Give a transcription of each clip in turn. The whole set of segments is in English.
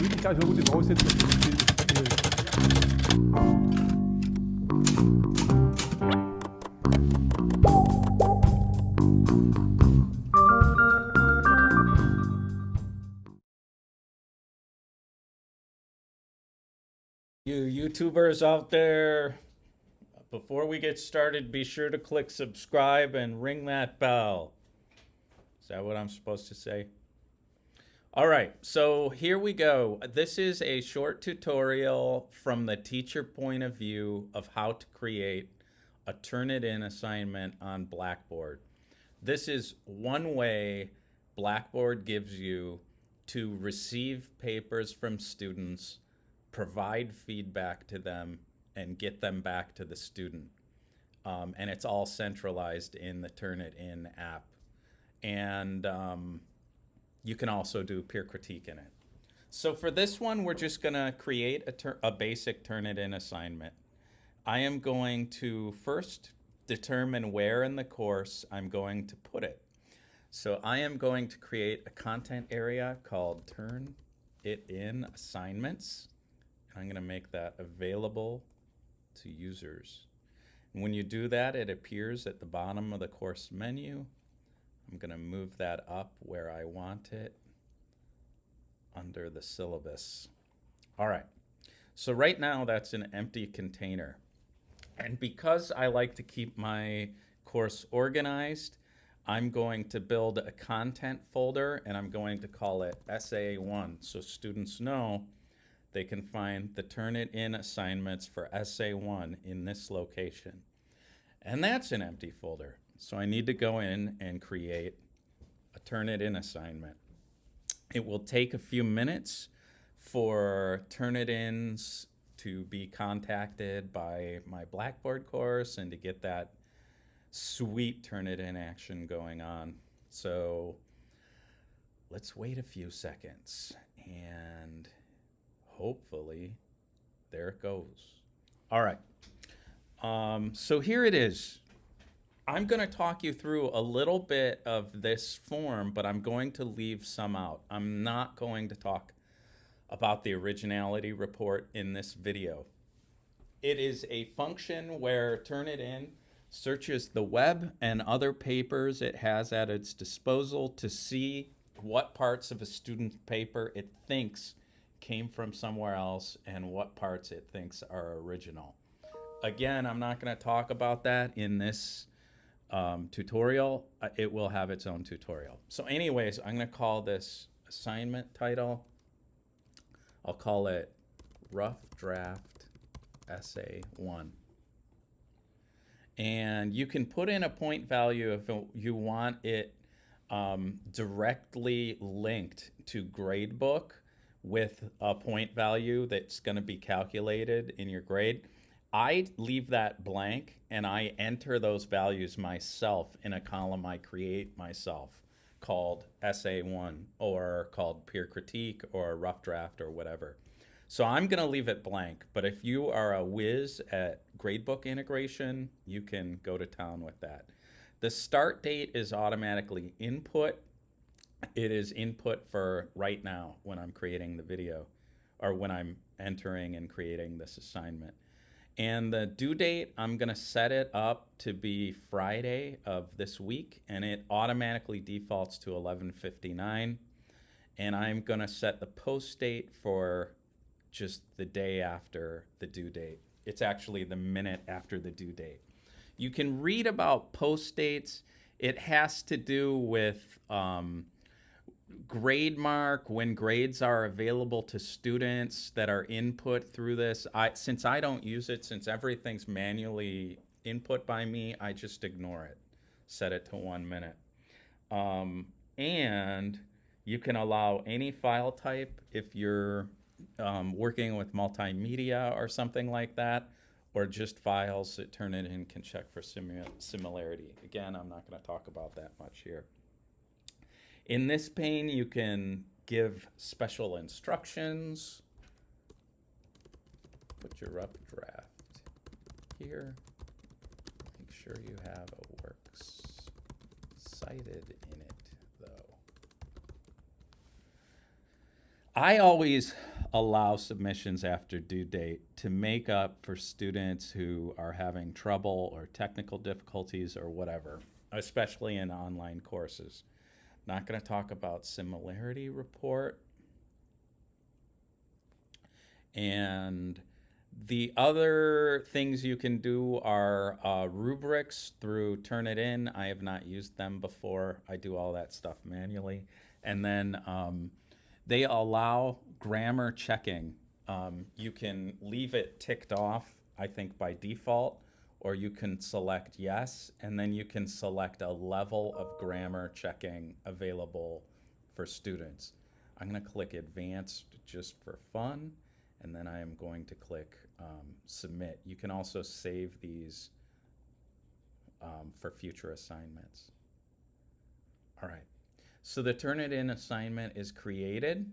Wirklich auch gute Voraussetzungen für das Bild. You YouTubers out there, before we get started, be sure to click subscribe and ring that bell. Is that what I'm supposed to say? All right, so here we go. This is a short tutorial from the teacher point of view of how to create a Turnitin assignment on Blackboard. This is one way Blackboard gives you to receive papers from students, provide feedback to them, and get them back to the student. And it's all centralized in the Turnitin app. And you can also do peer critique in it. So for this one, we're just gonna create a basic Turnitin assignment. I am going to first determine where in the course I'm going to put it. So I am going to create a content area called Turnitin Assignments. I'm going to make that available to users. And when you do that, it appears at the bottom of the course menu. I'm going to move that up where I want it under the syllabus. All right. So right now that's an empty container. And because I like to keep my course organized, I'm going to build a content folder and I'm going to call it SA1 so students know they can find the Turnitin assignments for SA1 in this location. And that's an empty folder. So I need to go in and create a Turnitin assignment. It will take a few minutes for Turnitins to be contacted by my Blackboard course and to get that sweet Turnitin action going on. So let's wait a few seconds and hopefully there it goes. All right. So here it is. I'm going to talk you through a little bit of this form, but I'm going to leave some out. I'm not going to talk about the originality report in this video. It is a function where Turnitin searches the web and other papers it has at its disposal to see what parts of a student's paper it thinks came from somewhere else and what parts it thinks are original. Again, I'm not going to talk about that in this tutorial. It will have its own tutorial. So anyways, I'm going to call this assignment title. I'll call it Rough Draft Essay 1. And you can put in a point value if you want it directly linked to gradebook with a point value that's going to be calculated in your grade. I leave that blank and I enter those values myself in a column I create myself called SA1 or called peer critique or rough draft or whatever. So I'm going to leave it blank, but if you are a whiz at gradebook integration, you can go to town with that. The start date is automatically input. It is input for right now when I'm creating the video or when I'm entering and creating this assignment. And the due date, I'm going to set it up to be Friday of this week, and it automatically defaults to 11:59. And I'm going to set the post date for just the day after the due date. It's actually the minute after the due date. You can read about post dates. It has to do with grade mark, when grades are available to students that are input through this. Since I don't use it, since everything's manually input by me, I just ignore it. Set it to 1 minute. And you can allow any file type if you're working with multimedia or something like that, or just files that Turnitin can check for similarity. Again, I'm not going to talk about that much here. In this pane, you can give special instructions. Put your rough draft here. Make sure you have a works cited in it, though. I always allow submissions after due date to make up for students who are having trouble or technical difficulties or whatever, especially in online courses. Not going to talk about similarity report. And the other things you can do are rubrics through Turnitin. I have not used them before. I do all that stuff manually. And then they allow grammar checking. You can leave it ticked off, I think, by default, or you can select yes, and then you can select a level of grammar checking available for students. I'm going to click advanced just for fun, and then I am going to click submit. You can also save these for future assignments. All right, so the Turnitin assignment is created.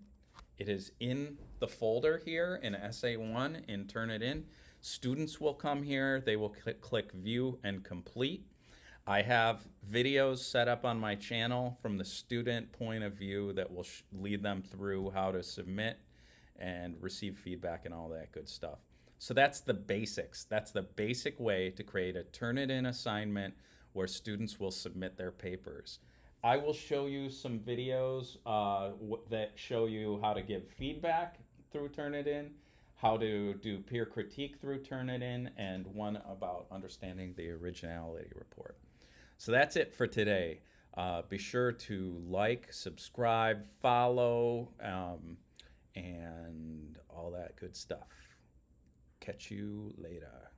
It is in the folder here in Essay 1 in Turnitin. Students will come here, they will click view and complete. I have videos set up on my channel from the student point of view that will lead them through how to submit and receive feedback and all that good stuff. So that's the basics. That's the basic way to create a Turnitin assignment where students will submit their papers. I will show you some videos that show you how to give feedback through Turnitin, how to do peer critique through Turnitin, and one about understanding the originality report. So that's it for today. Be sure to like, subscribe, follow, and all that good stuff. Catch you later.